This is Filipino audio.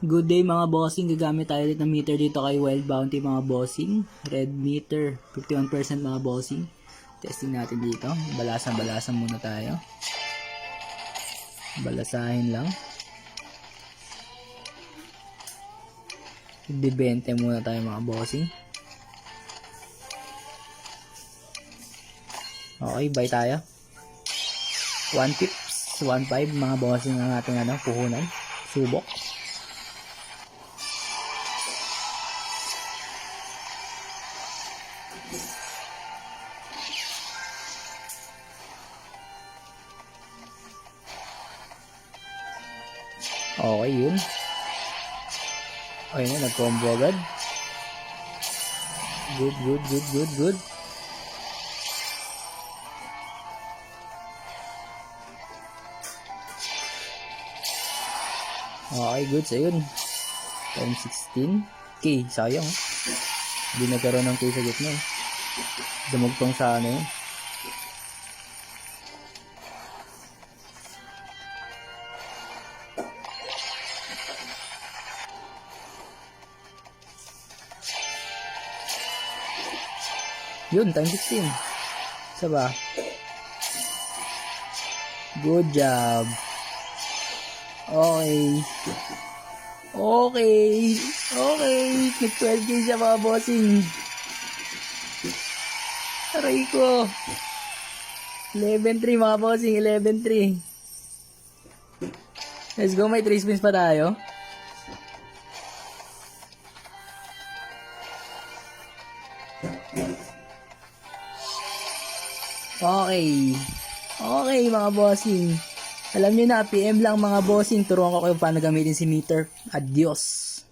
Good day mga bossing, gagamit tayo ulit ng meter dito kay Wild Bounty mga bossing. Red meter, 51% mga bossing. Testing natin dito, balasan muna tayo. Balasahin lang. Bibente muna tayo mga bossing. Okay, buy tayo. 1 tips, 1.5 mga bossing ang ating puhunan. Subok. Okay, yun. Okay na, nag-combo agad. Good. Okay, good. So, yun. Time 16. K, sayang. Hindi nagkaroon ng K sa gitna. Dumugtong sa yun. Yun, time 16. Isa ba? Good job. Okay. Nag-12K siya mga bossing. Aray ko. 11-3 mga bossing. 11-3. Let's go. May 3 spins pa tayo. Okay mga bossing. Alam niyo na, PM lang mga bossing. Turuan ko kayo paano gamitin si meter. Adios.